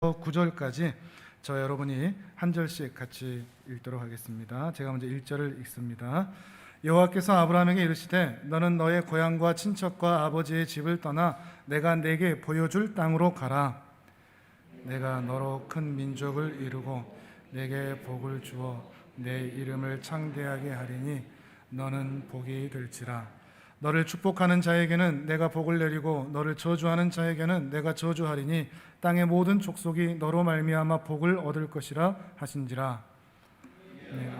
9절까지 저 여러분이 한 절씩 같이 읽도록 하겠습니다. 제가 먼저 1절을 읽습니다. 여호와께서 아브라함에게 이르시되 너는 너의 고향과 친척과 아버지의 집을 떠나 내가 네게 보여줄 땅으로 가라. 내가 너로 큰 민족을 이루고 네게 복을 주어 내 이름을 창대하게 하리니 너는 복이 될지라. 너를 축복하는 자에게는 내가 복을 내리고 너를 저주하는 자에게는 내가 저주하리니 땅의 모든 족속이 너로 말미암아 복을 얻을 것이라 하신지라.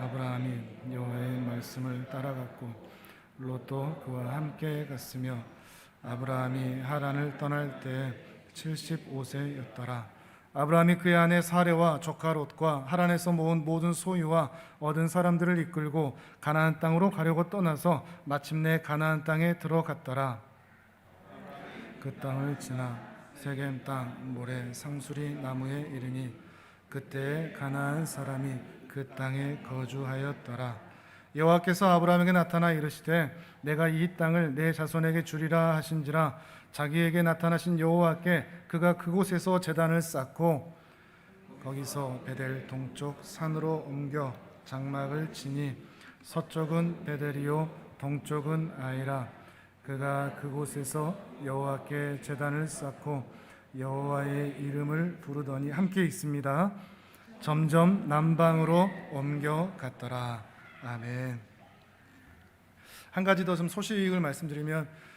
아브라함이 여호와의 말씀을 따라갔고 롯도 그와 함께 갔으며 아브라함이 하란을 떠날 때 75세였더라. 아브라함이 그의 아내 사레와 조카 롯과 하란에서 모은 모든 소유와 얻은 사람들을 이끌고 가나안 땅으로 가려고 떠나서 마침내 가나안 땅에 들어갔더라. 그 땅을 지나 세겜 땅 모래 상수리 나무에 이르니 그때 가나안 사람이 그 땅에 거주하였더라. 여호와께서 아브라함에게 나타나 이르시되 내가 이 땅을 내 자손에게 주리라 하신지라. 자기에게 나타나신 여호와께 그가 그곳에서 제단을 쌓고 거기서 베델 동쪽 산으로 옮겨 장막을 치니 서쪽은 베델이요 동쪽은 아이라. 그가 그곳에서 여호와께 제단을 쌓고 여호와의 이름을 부르더니 함께 있습니다. 점점 남방으로 옮겨갔더라. 아멘. 한 가지 더 좀 소식을 말씀드리면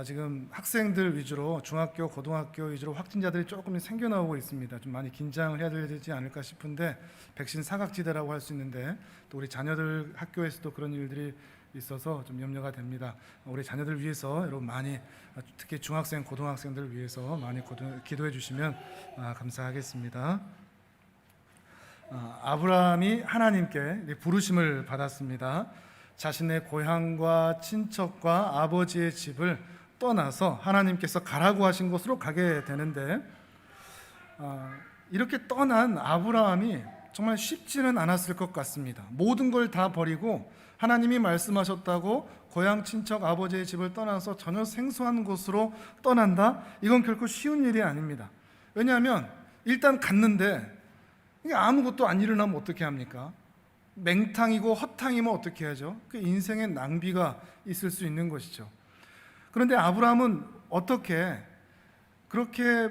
지금 학생들 위주로 중학교, 고등학교 위주로 확진자들이 조금 생겨나오고 있습니다. 좀 많이 긴장을 해야 되지 않을까 싶은데 백신 사각지대라고 할 수 있는데 또 우리 자녀들 학교에서도 그런 일들이 있어서 좀 염려가 됩니다. 우리 자녀들 위해서 여러분 많이 특히 중학생, 고등학생들 위해서 많이 기도해 주시면 감사하겠습니다. 아브라함이 하나님께 부르심을 받았습니다. 자신의 고향과 친척과 아버지의 집을 떠나서 하나님께서 가라고 하신 곳으로 가게 되는데 이렇게 떠난 아브라함이 정말 쉽지는 않았을 것 같습니다. 모든 걸 다 버리고 하나님이 말씀하셨다고 고향 친척 아버지의 집을 떠나서 전혀 생소한 곳으로 떠난다? 이건 결코 쉬운 일이 아닙니다. 왜냐하면 일단 갔는데 아무것도 안 일어나면 어떻게 합니까? 맹탕이고 헛탕이면 어떻게 하죠? 그 인생의 낭비가 있을 수 있는 것이죠. 그런데 아브라함은 어떻게 그렇게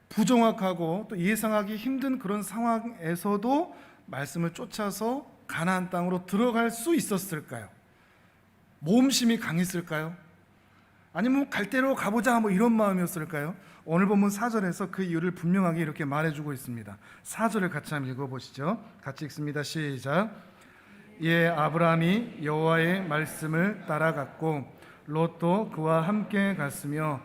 부정확하고 또 예상하기 힘든 그런 상황에서도 말씀을 쫓아서 가나안 땅으로 들어갈 수 있었을까요? 모험심이 강했을까요? 아니면 갈 대로 가보자 이런 마음이었을까요? 오늘 본문 4절에서 그 이유를 분명하게 이렇게 말해주고 있습니다. 4절을 같이 한번 읽어보시죠. 같이 읽습니다. 시작. 이에 아브라함이 여호와의 말씀을 따라갔고 롯도 그와 함께 갔으며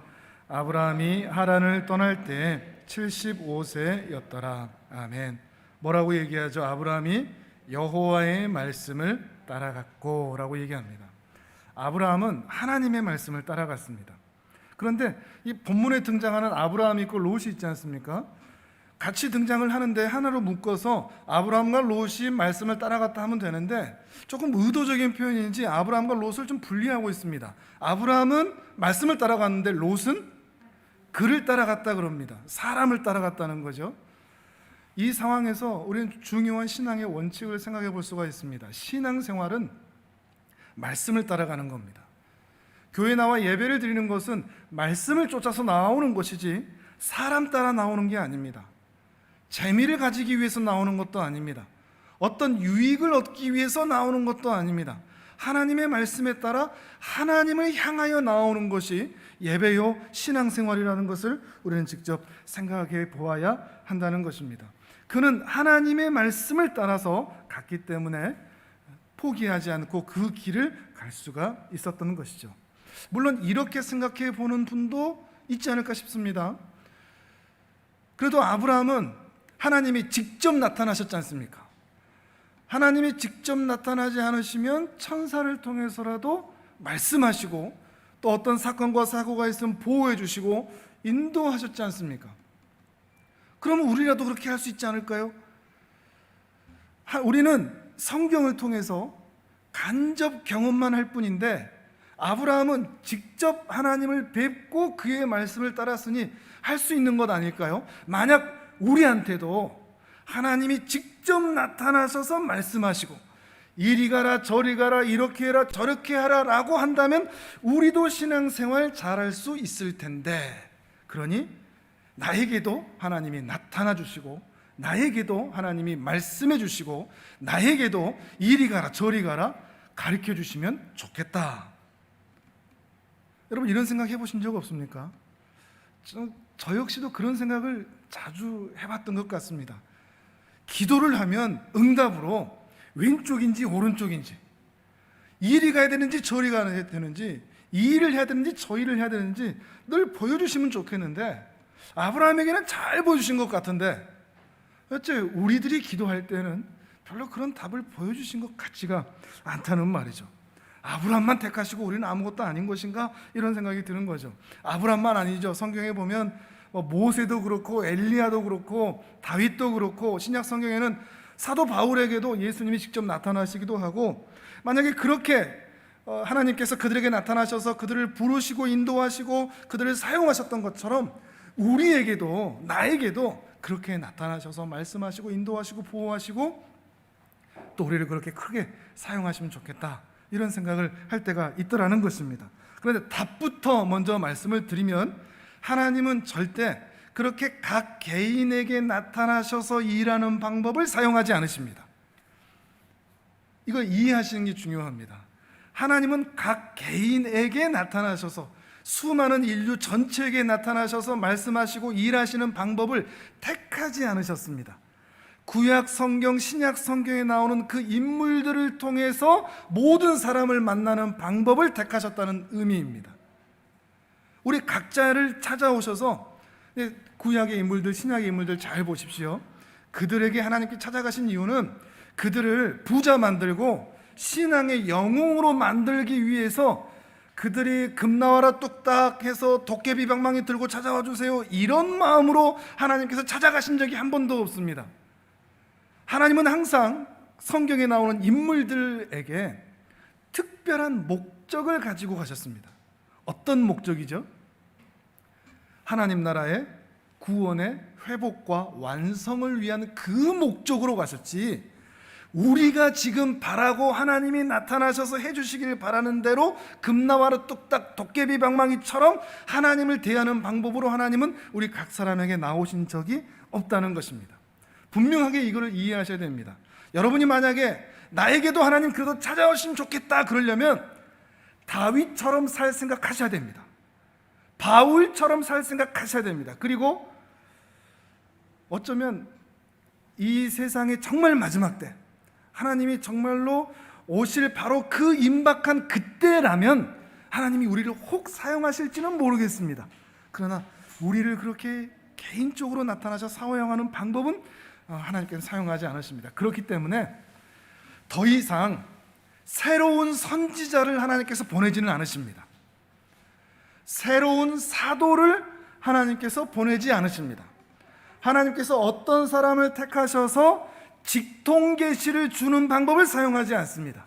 아브라함이 하란을 떠날 때 75세였더라. 아멘. 뭐라고 얘기하죠? 아브라함이 여호와의 말씀을 따라갔고 라고 얘기합니다. 아브라함은 하나님의 말씀을 따라갔습니다. 그런데 이 본문에 등장하는 아브라함이 있고 롯이 있지 않습니까? 같이 등장을 하는데 하나로 묶어서 아브라함과 롯이 말씀을 따라갔다 하면 되는데 조금 의도적인 표현인지 아브라함과 롯을 좀 분리하고 있습니다. 아브라함은 말씀을 따라갔는데 롯은 그를 따라갔다 그럽니다. 사람을 따라갔다는 거죠. 이 상황에서 우리는 중요한 신앙의 원칙을 생각해 볼 수가 있습니다. 신앙생활은 말씀을 따라가는 겁니다. 교회 나와 예배를 드리는 것은 말씀을 쫓아서 나오는 것이지 사람 따라 나오는 게 아닙니다. 재미를 가지기 위해서 나오는 것도 아닙니다. 어떤 유익을 얻기 위해서 나오는 것도 아닙니다. 하나님의 말씀에 따라 하나님을 향하여 나오는 것이 예배요 신앙생활이라는 것을 우리는 직접 생각해 보아야 한다는 것입니다. 그는 하나님의 말씀을 따라서 갔기 때문에 포기하지 않고 그 길을 갈 수가 있었던 것이죠. 물론 이렇게 생각해 보는 분도 있지 않을까 싶습니다. 그래도 아브라함은 하나님이 직접 나타나셨지 않습니까? 하나님이 직접 나타나지 않으시면 천사를 통해서라도 말씀하시고 또 어떤 사건과 사고가 있으면 보호해 주시고 인도하셨지 않습니까? 그러면 우리라도 그렇게 할 수 있지 않을까요? 우리는 성경을 통해서 간접 경험만 할 뿐인데 아브라함은 직접 하나님을 뵙고 그의 말씀을 따랐으니 할 수 있는 것 아닐까요? 만약 우리한테도 하나님이 직접 나타나셔서 말씀하시고 이리 가라 저리 가라 이렇게 해라 저렇게 하라 라고 한다면 우리도 신앙생활 잘할 수 있을 텐데, 그러니 나에게도 하나님이 나타나 주시고 나에게도 하나님이 말씀해 주시고 나에게도 이리 가라 저리 가라 가르쳐 주시면 좋겠다. 여러분, 이런 생각 해보신 적 없습니까? 저 역시도 그런 생각을 자주 해봤던 것 같습니다. 기도를 하면 응답으로 왼쪽인지 오른쪽인지, 이리 가야 되는지 저리 가야 되는지, 이 일을 해야 되는지 저 일을 해야 되는지 늘 보여주시면 좋겠는데, 아브라함에게는 잘 보여주신 것 같은데 어째 우리들이 기도할 때는 별로 그런 답을 보여주신 것 같지가 않다는 말이죠. 아브라함만 택하시고 우리는 아무것도 아닌 것인가, 이런 생각이 드는 거죠. 아브라함만 아니죠. 성경에 보면 모세도 그렇고 엘리야도 그렇고 다윗도 그렇고 신약 성경에는 사도 바울에게도 예수님이 직접 나타나시기도 하고, 만약에 그렇게 하나님께서 그들에게 나타나셔서 그들을 부르시고 인도하시고 그들을 사용하셨던 것처럼 우리에게도 나에게도 그렇게 나타나셔서 말씀하시고 인도하시고 보호하시고 또 우리를 그렇게 크게 사용하시면 좋겠다, 이런 생각을 할 때가 있더라는 것입니다. 그런데 답부터 먼저 말씀을 드리면, 하나님은 절대 그렇게 각 개인에게 나타나셔서 일하는 방법을 사용하지 않으십니다. 이걸 이해하시는 게 중요합니다. 하나님은 각 개인에게 나타나셔서 수많은 인류 전체에게 나타나셔서 말씀하시고 일하시는 방법을 택하지 않으셨습니다. 구약 성경, 신약 성경에 나오는 그 인물들을 통해서 모든 사람을 만나는 방법을 택하셨다는 의미입니다. 우리 각자를 찾아오셔서, 구약의 인물들, 신약의 인물들 잘 보십시오. 그들에게 하나님께 찾아가신 이유는 그들을 부자 만들고 신앙의 영웅으로 만들기 위해서, 그들이 금나와라 뚝딱 해서 도깨비 방망이 들고 찾아와 주세요, 이런 마음으로 하나님께서 찾아가신 적이 한 번도 없습니다. 하나님은 항상 성경에 나오는 인물들에게 특별한 목적을 가지고 가셨습니다. 어떤 목적이죠? 하나님 나라의 구원의 회복과 완성을 위한 그 목적으로 가셨지, 우리가 지금 바라고 하나님이 나타나셔서 해주시길 바라는 대로 금나와라 뚝딱 도깨비 방망이처럼 하나님을 대하는 방법으로 하나님은 우리 각 사람에게 나오신 적이 없다는 것입니다. 분명하게 이거를 이해하셔야 됩니다. 여러분이 만약에 나에게도 하나님 그래도 찾아오시면 좋겠다 그러려면 다윗처럼 살 생각하셔야 됩니다. 바울처럼 살 생각하셔야 됩니다. 그리고 어쩌면 이 세상의 정말 마지막 때 하나님이 정말로 오실 바로 그 임박한 그때라면 하나님이 우리를 혹 사용하실지는 모르겠습니다. 그러나 우리를 그렇게 개인적으로 나타나셔 사용하는 방법은 하나님께서 사용하지 않으십니다. 그렇기 때문에 더 이상 새로운 선지자를 하나님께서 보내지는 않으십니다. 새로운 사도를 하나님께서 보내지 않으십니다. 하나님께서 어떤 사람을 택하셔서 직통 계시를 주는 방법을 사용하지 않습니다.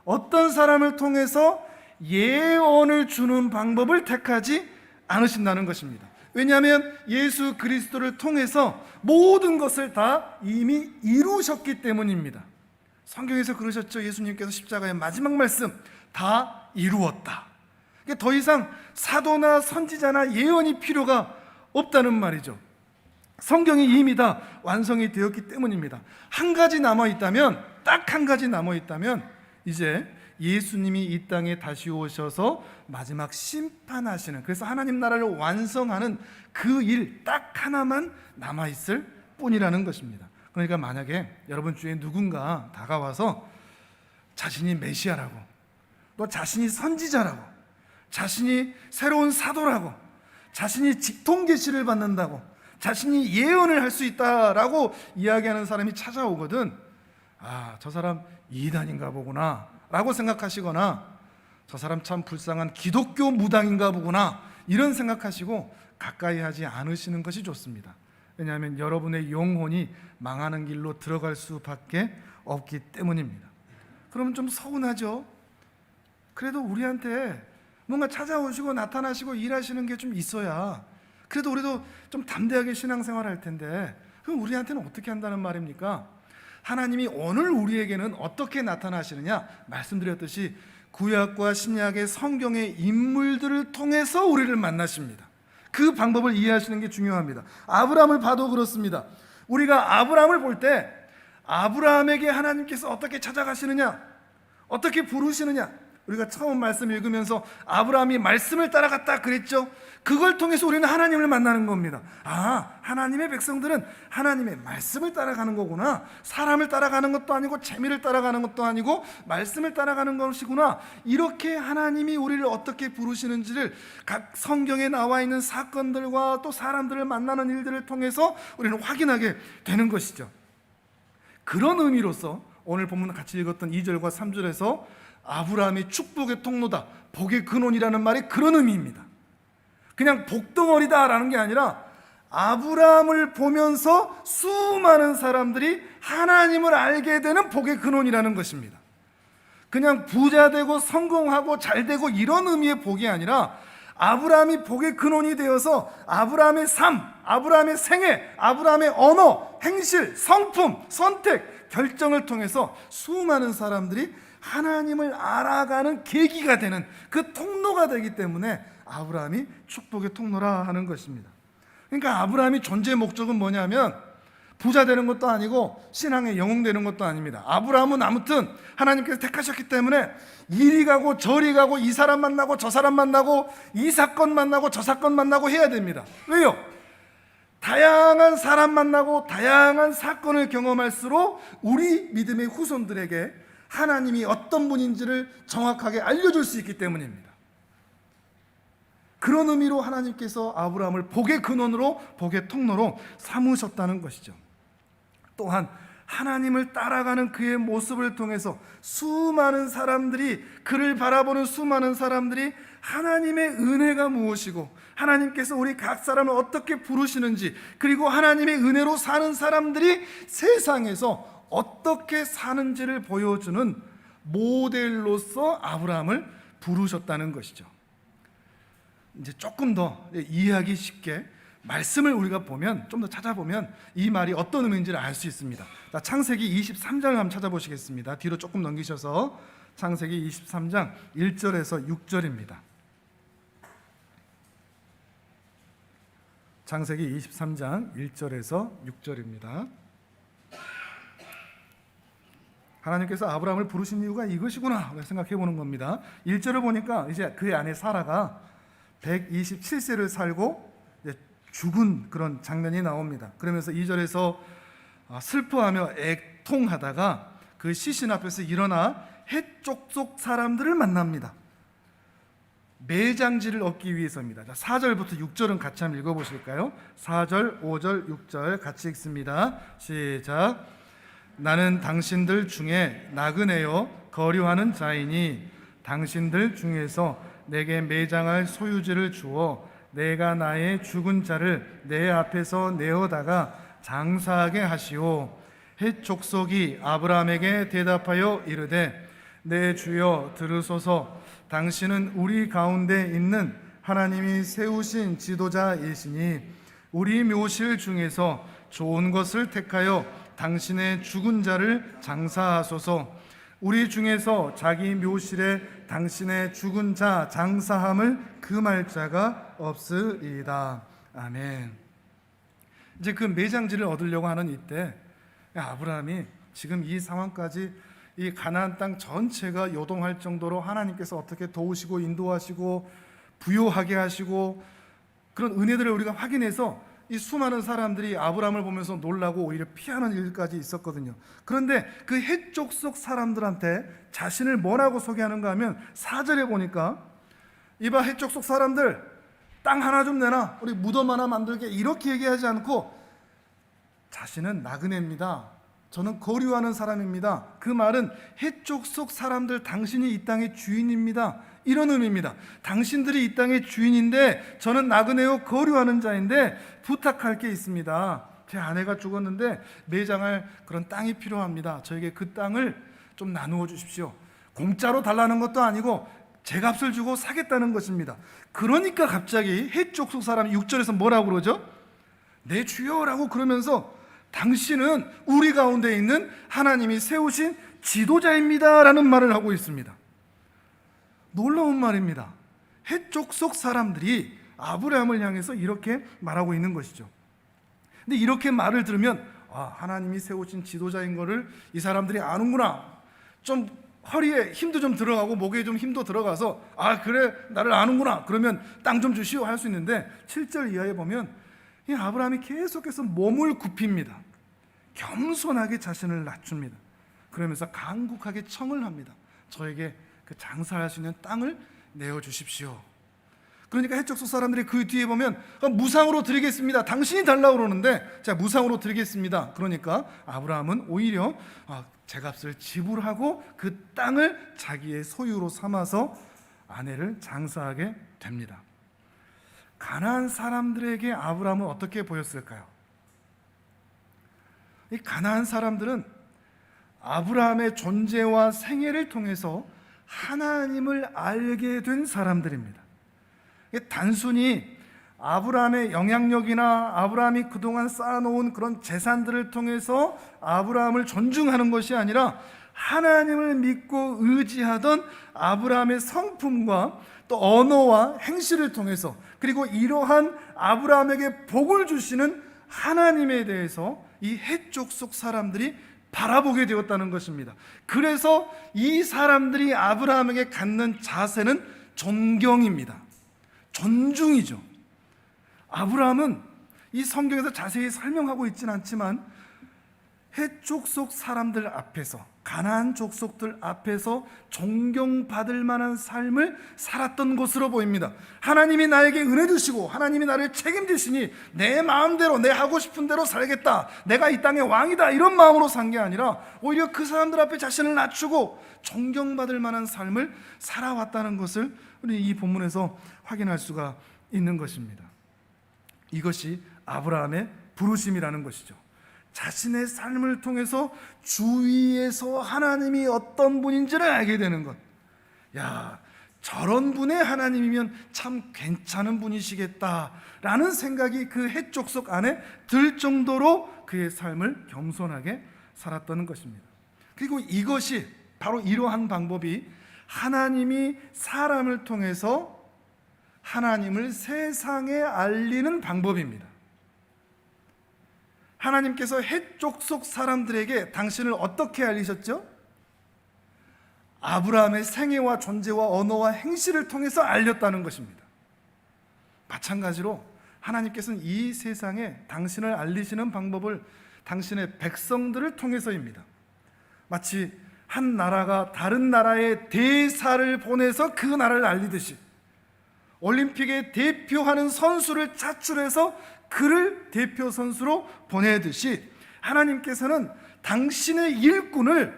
어떤 사람을 통해서 예언을 주는 방법을 택하지 않으신다는 것입니다. 왜냐하면 예수 그리스도를 통해서 모든 것을 다 이미 이루셨기 때문입니다. 성경에서 그러셨죠. 예수님께서 십자가의 마지막 말씀, 다 이루었다. 더 이상 사도나 선지자나 예언이 필요가 없다는 말이죠. 성경이 이미 다 완성이 되었기 때문입니다. 한 가지 남아있다면, 딱 한 가지 남아있다면 이제 예수님이 이 땅에 다시 오셔서 마지막 심판하시는, 그래서 하나님 나라를 완성하는 그 일 딱 하나만 남아있을 뿐이라는 것입니다. 그러니까 만약에 여러분 중에 누군가 다가와서 자신이 메시아라고, 또 자신이 선지자라고, 자신이 새로운 사도라고, 자신이 직통 계시를 받는다고, 자신이 예언을 할 수 있다라고 이야기하는 사람이 찾아오거든, 저 사람 이단인가 보구나 라고 생각하시거나, 저 사람 참 불쌍한 기독교 무당인가 보구나 이런 생각하시고 가까이 하지 않으시는 것이 좋습니다. 왜냐하면 여러분의 영혼이 망하는 길로 들어갈 수밖에 없기 때문입니다. 그러면 좀 서운하죠. 그래도 우리한테 뭔가 찾아오시고 나타나시고 일하시는 게 좀 있어야 그래도 우리도 좀 담대하게 신앙생활을 할 텐데 그럼 우리한테는 어떻게 한다는 말입니까? 하나님이 오늘 우리에게는 어떻게 나타나시느냐? 말씀드렸듯이 구약과 신약의 성경의 인물들을 통해서 우리를 만나십니다. 그 방법을 이해하시는 게 중요합니다. 아브라함을 봐도 그렇습니다. 우리가 아브라함을 볼 때 아브라함에게 하나님께서 어떻게 찾아가시느냐, 어떻게 부르시느냐, 우리가 처음 말씀 읽으면서 아브라함이 말씀을 따라갔다 그랬죠. 그걸 통해서 우리는 하나님을 만나는 겁니다. 하나님의 백성들은 하나님의 말씀을 따라가는 거구나. 사람을 따라가는 것도 아니고 재미를 따라가는 것도 아니고 말씀을 따라가는 것이구나. 이렇게 하나님이 우리를 어떻게 부르시는지를 각 성경에 나와 있는 사건들과 또 사람들을 만나는 일들을 통해서 우리는 확인하게 되는 것이죠. 그런 의미로서 오늘 본문 같이 읽었던 2절과 3절에서 아브라함이 축복의 통로다, 복의 근원이라는 말이 그런 의미입니다. 그냥 복덩어리다라는 게 아니라 아브라함을 보면서 수많은 사람들이 하나님을 알게 되는 복의 근원이라는 것입니다. 그냥 부자 되고 성공하고 잘 되고 이런 의미의 복이 아니라 아브라함이 복의 근원이 되어서 아브라함의 삶, 아브라함의 생애, 아브라함의 언어, 행실, 성품, 선택, 결정을 통해서 수많은 사람들이 하나님을 알아가는 계기가 되는 그 통로가 되기 때문에 아브라함이 축복의 통로라 하는 것입니다. 그러니까 아브라함이 존재의 목적은 뭐냐면 부자 되는 것도 아니고 신앙의 영웅 되는 것도 아닙니다. 아브라함은 아무튼 하나님께서 택하셨기 때문에 이리 가고 저리 가고 이 사람 만나고 저 사람 만나고 이 사건 만나고 저 사건 만나고 해야 됩니다. 왜요? 다양한 사람 만나고 다양한 사건을 경험할수록 우리 믿음의 후손들에게 하나님이 어떤 분인지를 정확하게 알려줄 수 있기 때문입니다. 그런 의미로 하나님께서 아브라함을 복의 근원으로, 복의 통로로 삼으셨다는 것이죠. 또한 하나님을 따라가는 그의 모습을 통해서 수많은 사람들이, 그를 바라보는 수많은 사람들이 하나님의 은혜가 무엇이고 하나님께서 우리 각 사람을 어떻게 부르시는지, 그리고 하나님의 은혜로 사는 사람들이 세상에서 어떻게 사는지를 보여주는 모델로서 아브라함을 부르셨다는 것이죠. 이제 조금 더 이해하기 쉽게 말씀을 우리가 보면, 좀 더 찾아보면 이 말이 어떤 의미인지를 알 수 있습니다. 창세기 23장을 한번 찾아보시겠습니다. 뒤로 조금 넘기셔서 창세기 23장 1절에서 6절입니다. 창세기 23장 1절에서 6절입니다. 하나님께서 아브라함을 부르신 이유가 이것이구나 생각해 보는 겁니다. 1절을 보니까 이제 그의 아내 사라가 127세를 살고 죽은 그런 장면이 나옵니다. 그러면서 2절에서 슬퍼하며 애통하다가 그 시신 앞에서 일어나 헷 족속 사람들을 만납니다. 매장지를 얻기 위해서입니다. 4절부터 6절은 같이 한번 읽어보실까요? 4절, 5절, 6절 같이 읽습니다. 시작. 나는 당신들 중에 나그네요 거류하는 자이니 당신들 중에서 내게 매장할 소유지를 주어 내가 나의 죽은 자를 내 앞에서 내어다가 장사하게 하시오. 헷 족속이 아브라함에게 대답하여 이르되 내 주여 들으소서. 당신은 우리 가운데 있는 하나님이 세우신 지도자이시니 우리 묘실 중에서 좋은 것을 택하여 당신의 죽은 자를 장사하소서. 우리 중에서 자기 묘실에 당신의 죽은 자 장사함을 금할 자가 없으리이다. 아멘. 이제 그 매장지를 얻으려고 하는 이때 아브라함이 지금 이 상황까지 이 가나안 땅 전체가 요동할 정도로 하나님께서 어떻게 도우시고 인도하시고 부요하게 하시고 그런 은혜들을 우리가 확인해서 이 수많은 사람들이 아브라함을 보면서 놀라고 오히려 피하는 일까지 있었거든요. 그런데 그 헷족속 사람들한테 자신을 뭐라고 소개하는가 하면 4절에 보니까 이봐 헷족속 사람들 땅 하나 좀 내놔, 우리 무덤 하나 만들게, 이렇게 얘기하지 않고 자신은 나그네입니다, 저는 거류하는 사람입니다, 그 말은 헷족속 사람들 당신이 이 땅의 주인입니다, 이런 의미입니다. 당신들이 이 땅의 주인인데 저는 나그네요 거류하는 자인데 부탁할 게 있습니다. 제 아내가 죽었는데 매장할 그런 땅이 필요합니다. 저에게 그 땅을 좀 나누어 주십시오. 공짜로 달라는 것도 아니고 제값을 주고 사겠다는 것입니다. 그러니까 갑자기 헷족속 사람이 6절에서 뭐라고 그러죠? 내 주여라고 그러면서 당신은 우리 가운데 있는 하나님이 세우신 지도자입니다 라는 말을 하고 있습니다. 놀라운 말입니다. 헷족속 사람들이 아브라함을 향해서 이렇게 말하고 있는 것이죠. 근데 이렇게 말을 들으면 하나님이 세우신 지도자인 거를 이 사람들이 아는구나, 좀 허리에 힘도 좀 들어가고 목에 좀 힘도 들어가서 그래 나를 아는구나, 그러면 땅 좀 주시오 할 수 있는데 7절 이하에 보면 이 아브라함이 계속해서 몸을 굽힙니다. 겸손하게 자신을 낮춥니다. 그러면서 간곡하게 청을 합니다. 저에게 그 장사할 수 있는 땅을 내어주십시오. 그러니까 헷족속 사람들이 그 뒤에 보면 무상으로 드리겠습니다, 당신이 달라고 그러는데 자 무상으로 드리겠습니다. 그러니까 아브라함은 오히려 제값을 지불하고 그 땅을 자기의 소유로 삼아서 아내를 장사하게 됩니다. 가나안 사람들에게 아브라함은 어떻게 보였을까요? 이 가나안 사람들은 아브라함의 존재와 생애를 통해서 하나님을 알게 된 사람들입니다. 단순히 아브라함의 영향력이나 아브라함이 그동안 쌓아놓은 그런 재산들을 통해서 아브라함을 존중하는 것이 아니라 하나님을 믿고 의지하던 아브라함의 성품과 또 언어와 행실을 통해서, 그리고 이러한 아브라함에게 복을 주시는 하나님에 대해서 이 헷족속 사람들이 바라보게 되었다는 것입니다. 그래서 이 사람들이 아브라함에게 갖는 자세는 존경입니다. 존중이죠. 아브라함은 이 성경에서 자세히 설명하고 있지는 않지만 헷족속 사람들 앞에서, 가나안 족속들 앞에서 존경받을 만한 삶을 살았던 것으로 보입니다. 하나님이 나에게 은혜 주시고 하나님이 나를 책임지시니 내 마음대로 내 하고 싶은 대로 살겠다, 내가 이 땅의 왕이다, 이런 마음으로 산 게 아니라 오히려 그 사람들 앞에 자신을 낮추고 존경받을 만한 삶을 살아왔다는 것을 우리 이 본문에서 확인할 수가 있는 것입니다. 이것이 아브라함의 부르심이라는 것이죠. 자신의 삶을 통해서 주위에서 하나님이 어떤 분인지를 알게 되는 것. 저런 분의 하나님이면 참 괜찮은 분이시겠다라는 생각이 그 헷족속 안에 들 정도로 그의 삶을 겸손하게 살았다는 것입니다. 그리고 이것이 바로 이러한 방법이 하나님이 사람을 통해서 하나님을 세상에 알리는 방법입니다. 하나님께서 헷족속 사람들에게 당신을 어떻게 알리셨죠? 아브라함의 생애와 존재와 언어와 행실을 통해서 알렸다는 것입니다. 마찬가지로 하나님께서는 이 세상에 당신을 알리시는 방법을 당신의 백성들을 통해서입니다. 마치 한 나라가 다른 나라에 대사를 보내서 그 나라를 알리듯이, 올림픽에 대표하는 선수를 차출해서 그를 대표 선수로 보내듯이 하나님께서는 당신의 일꾼을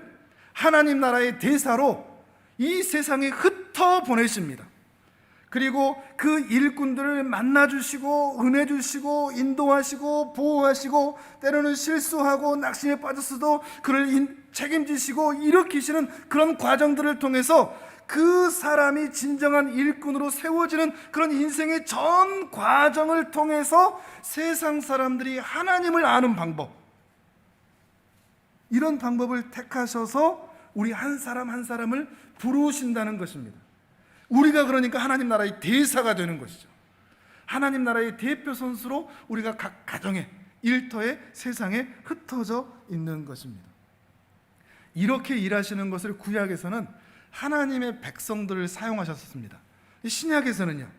하나님 나라의 대사로 이 세상에 흩어 보내십니다. 그리고 그 일꾼들을 만나주시고 은혜 주시고 인도하시고 보호하시고 때로는 실수하고 낙심에 빠졌어도 그를 책임지시고 일으키시는 그런 과정들을 통해서 그 사람이 진정한 일꾼으로 세워지는 그런 인생의 전 과정을 통해서 세상 사람들이 하나님을 아는 방법, 이런 방법을 택하셔서 우리 한 사람 한 사람을 부르신다는 것입니다. 우리가 그러니까 하나님 나라의 대사가 되는 것이죠. 하나님 나라의 대표 선수로 우리가 각 가정에, 일터에, 세상에 흩어져 있는 것입니다. 이렇게 일하시는 것을 구약에서는 하나님의 백성들을 사용하셨습니다. 신약에서는요,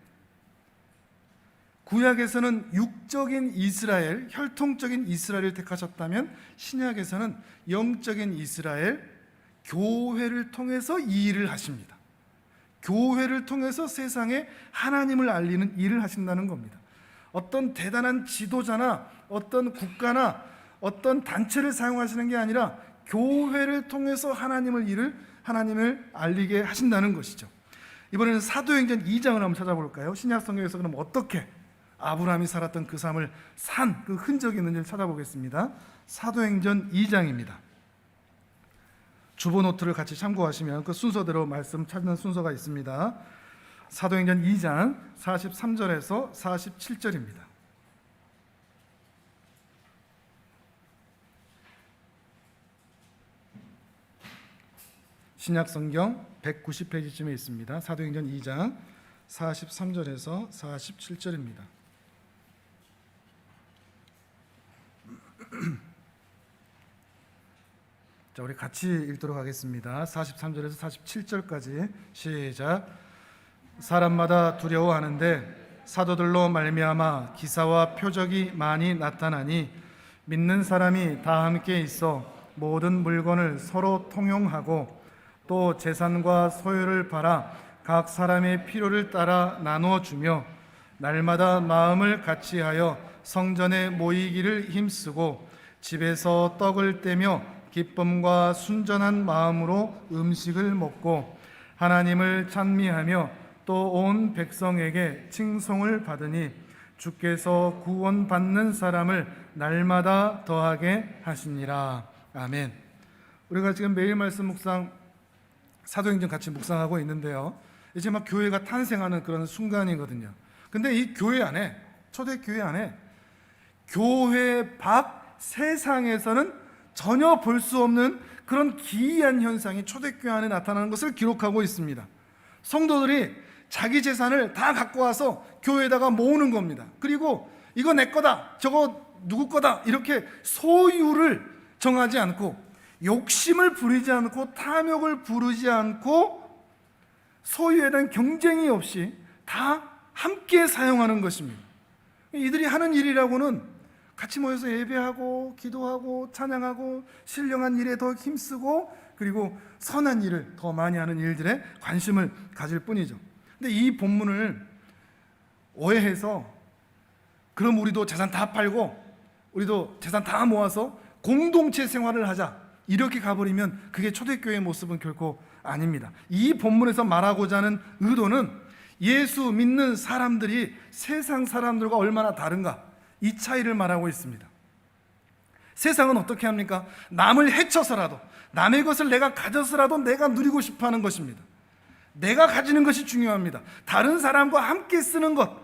구약에서는 육적인 이스라엘, 혈통적인 이스라엘을 택하셨다면 신약에서는 영적인 이스라엘, 교회를 통해서 이 일을 하십니다. 교회를 통해서 세상에 하나님을 알리는 일을 하신다는 겁니다. 어떤 대단한 지도자나 어떤 국가나 어떤 단체를 사용하시는 게 아니라 교회를 통해서 하나님을 알리게 하신다는 것이죠. 이번에는 사도행전 2장을 한번 찾아볼까요? 신약 성경에서 그럼 어떻게 아브라함이 살았던 그 삶을 산 그 흔적이 있는지를 찾아보겠습니다. 사도행전 2장입니다. 주보 노트를 같이 참고하시면 그 순서대로 말씀 찾는 순서가 있습니다. 사도행전 2장 43절에서 47절입니다. 신약성경 190페이지쯤에 있습니다. 사도행전 2장 43절에서 47절입니다. 자, 우리 같이 읽도록 하겠습니다. 43절에서 47절까지 시작. 사람마다 두려워하는데 사도들로 말미암아 기사와 표적이 많이 나타나니 믿는 사람이 다 함께 있어 모든 물건을 서로 통용하고 또 재산과 소유를 팔아 각 사람의 필요를 따라 나누어 주며 날마다 마음을 같이하여 성전에 모이기를 힘쓰고 집에서 떡을 떼며 기쁨과 순전한 마음으로 음식을 먹고 하나님을 찬미하며 또 온 백성에게 칭송을 받으니 주께서 구원받는 사람을 날마다 더하게 하시니라. 아멘. 우리가 지금 매일 말씀 묵상, 사도행전 같이 묵상하고 있는데요, 이제 막 교회가 탄생하는 그런 순간이거든요. 근데 이 교회 안에, 초대교회 안에 교회 밖 세상에서는 전혀 볼 수 없는 그런 기이한 현상이 초대교회 안에 나타나는 것을 기록하고 있습니다. 성도들이 자기 재산을 다 갖고 와서 교회에다가 모으는 겁니다. 그리고 이거 내 거다, 저거 누구 거다, 이렇게 소유를 정하지 않고, 욕심을 부리지 않고, 탐욕을 부르지 않고, 소유에 대한 경쟁이 없이 다 함께 사용하는 것입니다. 이들이 하는 일이라고는 같이 모여서 예배하고 기도하고 찬양하고 신령한 일에 더 힘쓰고 그리고 선한 일을 더 많이 하는 일들에 관심을 가질 뿐이죠. 근데 이 본문을 오해해서 그럼 우리도 재산 다 팔고 우리도 재산 다 모아서 공동체 생활을 하자, 이렇게 가버리면 그게 초대교회의 모습은 결코 아닙니다. 이 본문에서 말하고자 하는 의도는 예수 믿는 사람들이 세상 사람들과 얼마나 다른가, 이 차이를 말하고 있습니다. 세상은 어떻게 합니까? 남을 해쳐서라도, 남의 것을 내가 가져서라도 내가 누리고 싶어 하는 것입니다. 내가 가지는 것이 중요합니다. 다른 사람과 함께 쓰는 것,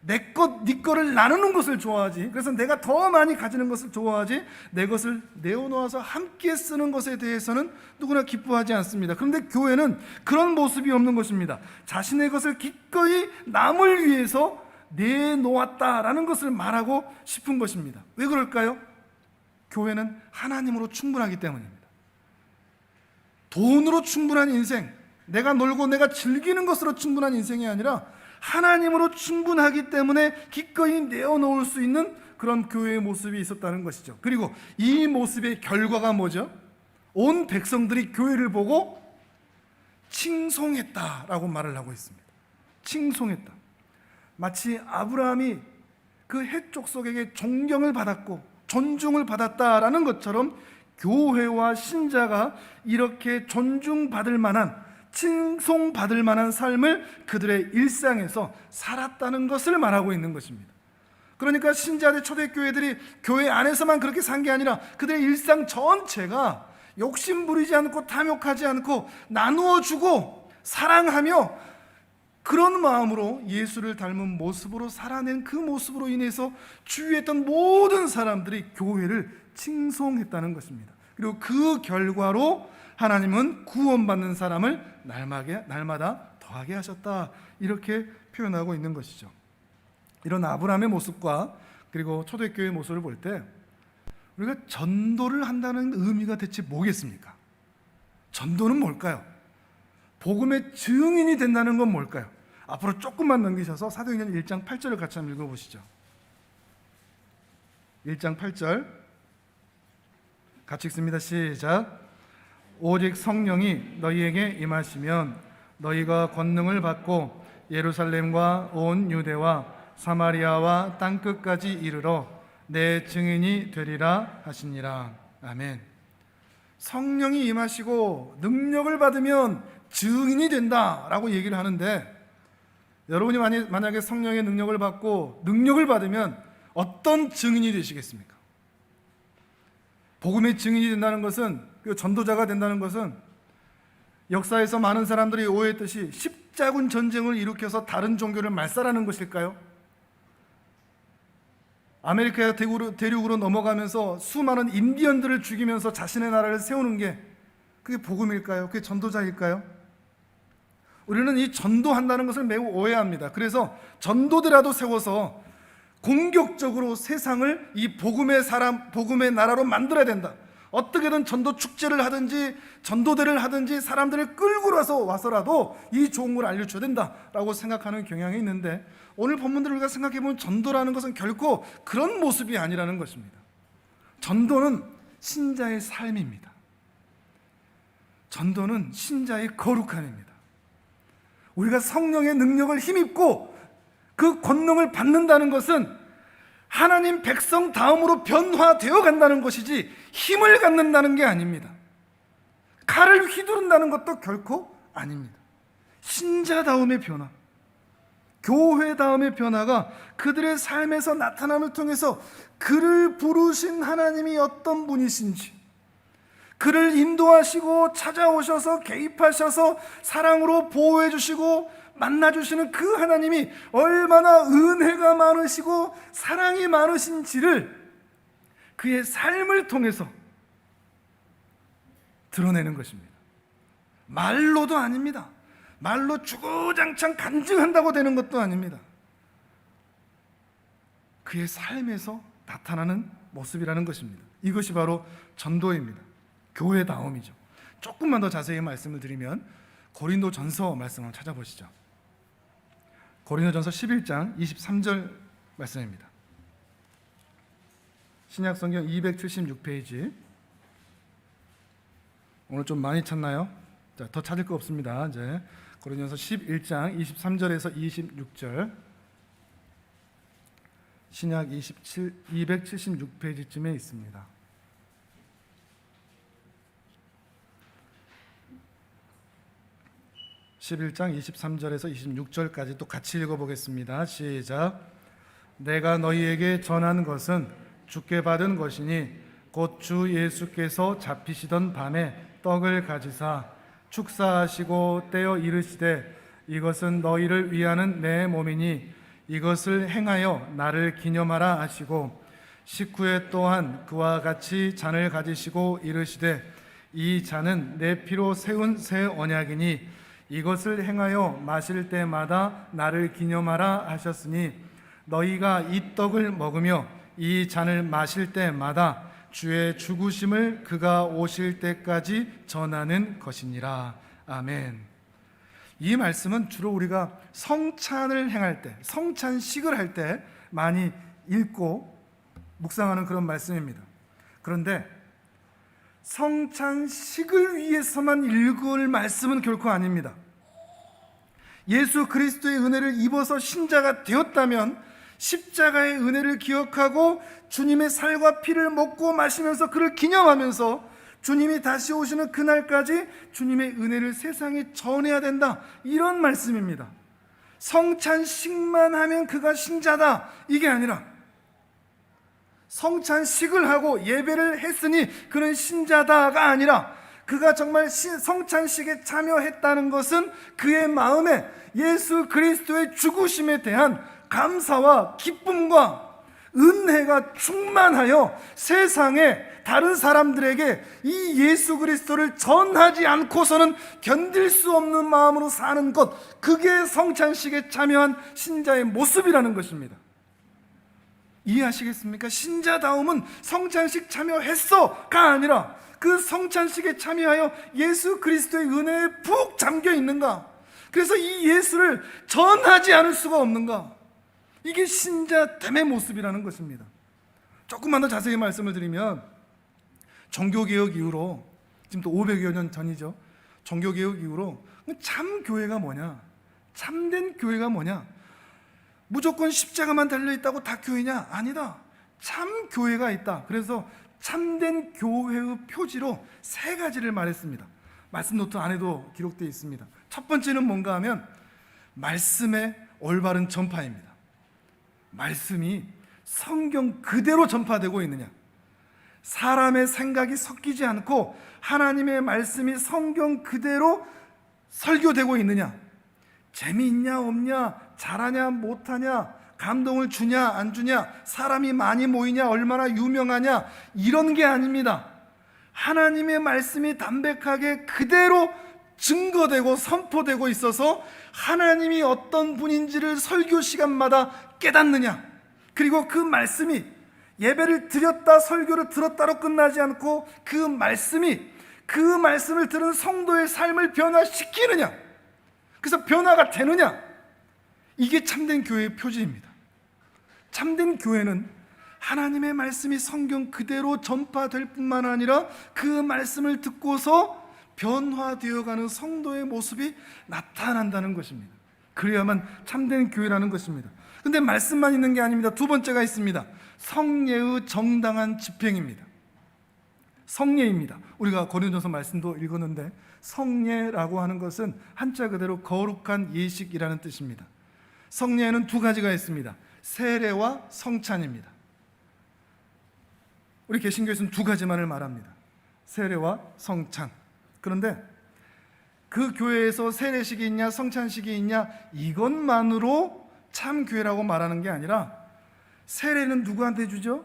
내 것, 네 거를 나누는 것을 좋아하지, 그래서 내가 더 많이 가지는 것을 좋아하지, 내 것을 내어놓아서 함께 쓰는 것에 대해서는 누구나 기뻐하지 않습니다. 그런데 교회는 그런 모습이 없는 것입니다. 자신의 것을 기꺼이 남을 위해서 내놓았다라는 것을 말하고 싶은 것입니다. 왜 그럴까요? 교회는 하나님으로 충분하기 때문입니다. 돈으로 충분한 인생, 내가 놀고 내가 즐기는 것으로 충분한 인생이 아니라 하나님으로 충분하기 때문에 기꺼이 내어놓을 수 있는 그런 교회의 모습이 있었다는 것이죠. 그리고 이 모습의 결과가 뭐죠? 온 백성들이 교회를 보고 칭송했다라고 말을 하고 있습니다. 칭송했다. 마치 아브라함이 그 헷족속에게 존경을 받았고 존중을 받았다라는 것처럼 교회와 신자가 이렇게 존중받을 만한, 칭송받을 만한 삶을 그들의 일상에서 살았다는 것을 말하고 있는 것입니다. 그러니까 신자들, 초대교회들이 교회 안에서만 그렇게 산 게 아니라 그들의 일상 전체가 욕심 부리지 않고 탐욕하지 않고 나누어 주고 사랑하며 그런 마음으로 예수를 닮은 모습으로 살아낸 그 모습으로 인해서 주위에 있던 모든 사람들이 교회를 칭송했다는 것입니다. 그리고 그 결과로 하나님은 구원받는 사람을 날마다 더하게 하셨다, 이렇게 표현하고 있는 것이죠. 이런 아브라함의 모습과 그리고 초대교회의 모습을 볼 때 우리가 전도를 한다는 의미가 대체 뭐겠습니까? 전도는 뭘까요? 복음의 증인이 된다는 건 뭘까요? 앞으로 조금만 넘기셔서 사도행전 1장 8절을 같이 한번 읽어보시죠. 1장 8절 같이 읽습니다. 시작. 오직 성령이 너희에게 임하시면 너희가 권능을 받고 예루살렘과 온 유대와 사마리아와 땅끝까지 이르러 내 증인이 되리라 하시니라. 아멘. 성령이 임하시고 능력을 받으면 증인이 된다라고 얘기를 하는데, 여러분이 만약에 성령의 능력을 받고 능력을 받으면 어떤 증인이 되시겠습니까? 복음의 증인이 된다는 것은 그 전도자가 된다는 것은 역사에서 많은 사람들이 오해했듯이 십자군 전쟁을 일으켜서 다른 종교를 말살하는 것일까요? 아메리카 대륙으로 넘어가면서 수많은 인디언들을 죽이면서 자신의 나라를 세우는 게 그게 복음일까요? 그게 전도자일까요? 우리는 이 전도한다는 것을 매우 오해합니다. 그래서 전도대라도 세워서 공격적으로 세상을 이 복음의 나라로 만들어야 된다. 어떻게든 전도 축제를 하든지 전도대를 하든지 사람들을 끌고 와서라도 이 좋은 걸 알려줘야 된다라고 생각하는 경향이 있는데, 오늘 본문들을 우리가 생각해보면 전도라는 것은 결코 그런 모습이 아니라는 것입니다. 전도는 신자의 삶입니다. 전도는 신자의 거룩함입니다. 우리가 성령의 능력을 힘입고 그 권능을 받는다는 것은 하나님 백성 다음으로 변화되어 간다는 것이지 힘을 갖는다는 게 아닙니다. 칼을 휘두른다는 것도 결코 아닙니다. 신자다움의 변화, 교회다움의 변화가 그들의 삶에서 나타남을 통해서 그를 부르신 하나님이 어떤 분이신지, 그를 인도하시고 찾아오셔서 개입하셔서 사랑으로 보호해 주시고 만나주시는 그 하나님이 얼마나 은혜가 많으시고 사랑이 많으신지를 그의 삶을 통해서 드러내는 것입니다. 말로도 아닙니다. 말로 주구장창 간증한다고 되는 것도 아닙니다. 그의 삶에서 나타나는 모습이라는 것입니다. 이것이 바로 전도입니다. 교회다움이죠. 조금만 더 자세히 말씀을 드리면 고린도전서 말씀을 찾아보시죠. 고린도전서 11장 23절 말씀입니다. 신약성경 276페이지. 오늘 좀 많이 찾나요? 자, 더 찾을 거 없습니다. 이제 고린도전서 11장 23절에서 26절. 신약 276페이지쯤에 있습니다. (11장) 23절에서 26절까지 또 같이 읽어보겠습니다. 시작. 내가 너희에게 전한 것은 주께 받은 것이니 곧 주 예수께서 잡히시던 밤에 떡을 가지사 축사하시고 떼어 이르시되 이것은 너희를 위하는 내 몸이니 이것을 행하여 나를 기념하라 하시고, 식후에 또한 그와 같이 잔을 가지시고 이르시되 이 잔은 내 피로 세운 새 언약이니 이것을 행하여 마실 때마다 나를 기념하라 하셨으니 너희가 이 떡을 먹으며 이 잔을 마실 때마다 주의 죽으심을 그가 오실 때까지 전하는 것이니라. 아멘. 이 말씀은 주로 우리가 성찬을 행할 때, 성찬식을 할 때 많이 읽고 묵상하는 그런 말씀입니다. 그런데 성찬식을 위해서만 읽을 말씀은 결코 아닙니다. 예수 그리스도의 은혜를 입어서 신자가 되었다면 십자가의 은혜를 기억하고 주님의 살과 피를 먹고 마시면서 그를 기념하면서 주님이 다시 오시는 그날까지 주님의 은혜를 세상에 전해야 된다, 이런 말씀입니다. 성찬식만 하면 그가 신자다, 이게 아니라 성찬식을 하고 예배를 했으니 그는 신자다가 아니라 그가 정말 성찬식에 참여했다는 것은 그의 마음에 예수 그리스도의 죽으심에 대한 감사와 기쁨과 은혜가 충만하여 세상에 다른 사람들에게 이 예수 그리스도를 전하지 않고서는 견딜 수 없는 마음으로 사는 것, 그게 성찬식에 참여한 신자의 모습이라는 것입니다. 이해하시겠습니까? 신자다움은 성찬식 참여했어가 아니라 그 성찬식에 참여하여 예수 그리스도의 은혜에 푹 잠겨 있는가? 그래서 이 예수를 전하지 않을 수가 없는가? 이게 신자됨의 모습이라는 것입니다. 조금만 더 자세히 말씀을 드리면, 종교개혁 이후로, 지금 또 500여 년 전이죠. 종교개혁 이후로 참 교회가 뭐냐? 참된 교회가 뭐냐? 무조건 십자가만 달려있다고 다 교회냐? 아니다. 참 교회가 있다. 그래서 참된 교회의 표지로 3가지를 말했습니다. 말씀 노트 안에도 기록되어 있습니다. 첫 번째는 뭔가 하면 말씀의 올바른 전파입니다. 말씀이 성경 그대로 전파되고 있느냐, 사람의 생각이 섞이지 않고 하나님의 말씀이 성경 그대로 설교되고 있느냐, 재미있냐 없냐, 잘하냐 못하냐, 감동을 주냐 안 주냐, 사람이 많이 모이냐, 얼마나 유명하냐, 이런 게 아닙니다. 하나님의 말씀이 담백하게 그대로 증거되고 선포되고 있어서 하나님이 어떤 분인지를 설교 시간마다 깨닫느냐, 그리고 그 말씀이 예배를 드렸다 설교를 들었다로 끝나지 않고 그 말씀을 들은 성도의 삶을 변화시키느냐, 그래서 변화가 되느냐, 이게 참된 교회의 표지입니다. 참된 교회는 하나님의 말씀이 성경 그대로 전파될 뿐만 아니라 그 말씀을 듣고서 변화되어가는 성도의 모습이 나타난다는 것입니다. 그래야만 참된 교회라는 것입니다. 근데 말씀만 있는 게 아닙니다. 두 번째가 있습니다. 성례의 정당한 집행입니다. 성례입니다. 우리가 고린도서 말씀도 읽었는데 성례라고 하는 것은 한자 그대로 거룩한 예식이라는 뜻입니다. 성례에는 두 가지가 있습니다. 세례와 성찬입니다. 우리 개신교에서는 두 가지만을 말합니다. 세례와 성찬. 그런데 그 교회에서 세례식이 있냐 성찬식이 있냐 이것만으로 참 교회라고 말하는 게 아니라, 세례는 누구한테 주죠?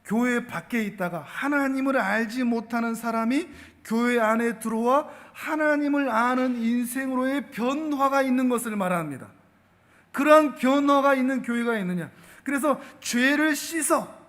교회 밖에 있다가 하나님을 알지 못하는 사람이 교회 안에 들어와 하나님을 아는 인생으로의 변화가 있는 것을 말합니다. 그러한 변화가 있는 교회가 있느냐, 그래서 죄를 씻어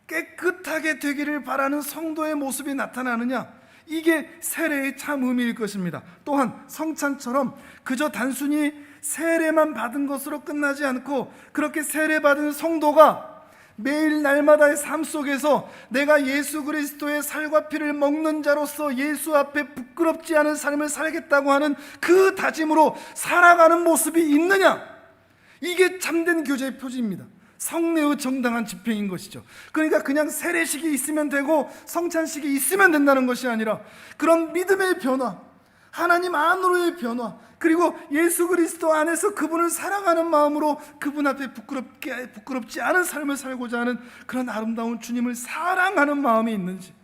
깨끗하게 되기를 바라는 성도의 모습이 나타나느냐, 이게 세례의 참 의미일 것입니다. 또한 성찬처럼 그저 단순히 세례만 받은 것으로 끝나지 않고, 그렇게 세례받은 성도가 매일 날마다의 삶 속에서 내가 예수 그리스도의 살과 피를 먹는 자로서 예수 앞에 부끄럽지 않은 삶을 살겠다고 하는 그 다짐으로 살아가는 모습이 있느냐, 이게 참된 교제의 표지입니다. 성례의 정당한 집행인 것이죠. 그러니까 그냥 세례식이 있으면 되고 성찬식이 있으면 된다는 것이 아니라, 그런 믿음의 변화, 하나님 안으로의 변화, 그리고 예수 그리스도 안에서 그분을 사랑하는 마음으로 그분 앞에 부끄럽지 않은 삶을 살고자 하는 그런 아름다운 주님을 사랑하는 마음이 있는지,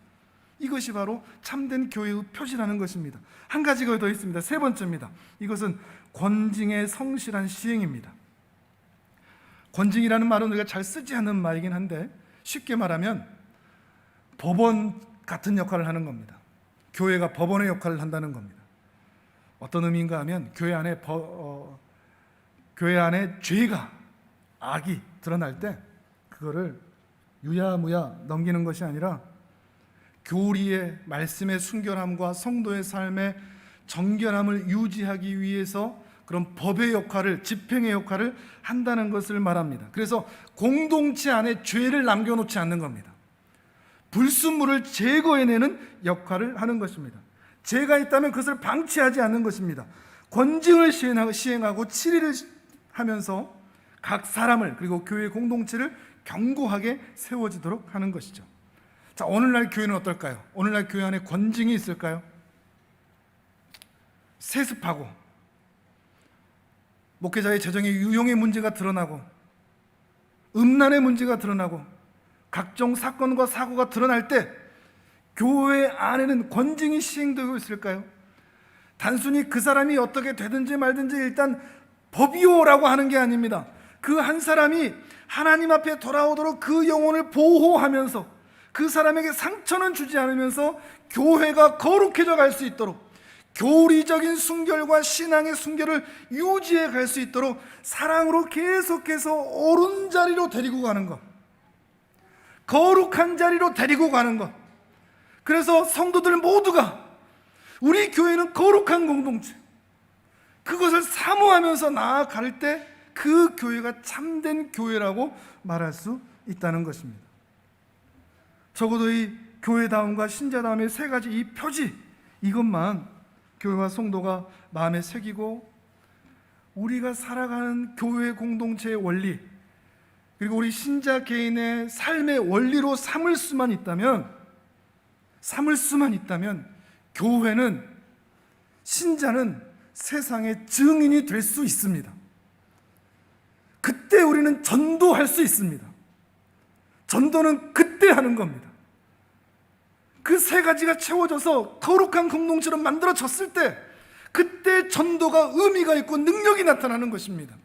이것이 바로 참된 교회의 표지라는 것입니다. 한 가지가 더 있습니다. 세 번째입니다. 이것은 권징의 성실한 시행입니다. 권징이라는 말은 우리가 잘 쓰지 않는 말이긴 한데, 쉽게 말하면 법원 같은 역할을 하는 겁니다. 교회가 법원의 역할을 한다는 겁니다. 어떤 의미인가 하면 교회 안에 죄가, 악이 드러날 때 그거를 유야무야 넘기는 것이 아니라 교리의 말씀의 순결함과 성도의 삶의 정결함을 유지하기 위해서 그런 법의 역할을, 집행의 역할을 한다는 것을 말합니다. 그래서 공동체 안에 죄를 남겨놓지 않는 겁니다. 불순물을 제거해내는 역할을 하는 것입니다. 죄가 있다면 그것을 방치하지 않는 것입니다. 권징을 시행하고 7일을 하면서 각 사람을, 그리고 교회 공동체를 견고하게 세워지도록 하는 것이죠. 자, 오늘날 교회는 어떨까요? 오늘날 교회 안에 권징이 있을까요? 세습하고 목회자의 재정의 유용의 문제가 드러나고 음란의 문제가 드러나고 각종 사건과 사고가 드러날 때 교회 안에는 권징이 시행되고 있을까요? 단순히 그 사람이 어떻게 되든지 말든지 일단 법이요라고 하는 게 아닙니다. 그 한 사람이 하나님 앞에 돌아오도록 그 영혼을 보호하면서 그 사람에게 상처는 주지 않으면서 교회가 거룩해져 갈 수 있도록, 교리적인 순결과 신앙의 순결을 유지해 갈 수 있도록 사랑으로 계속해서 옳은 자리로 데리고 가는 것, 거룩한 자리로 데리고 가는 것. 그래서 성도들 모두가, 우리 교회는 거룩한 공동체, 그것을 사모하면서 나아갈 때 그 교회가 참된 교회라고 말할 수 있다는 것입니다. 적어도 이 교회다움과 신자다움의 세 가지 이 표지, 이것만 교회와 성도가 마음에 새기고 우리가 살아가는 교회 공동체의 원리, 그리고 우리 신자 개인의 삶의 원리로 삼을 수만 있다면 교회는, 신자는 세상의 증인이 될 수 있습니다. 그때 우리는 전도할 수 있습니다. 전도는 그때 하는 겁니다. 그 세 가지가 채워져서 거룩한 공동체로 만들어졌을 때, 그때 전도가 의미가 있고 능력이 나타나는 것입니다.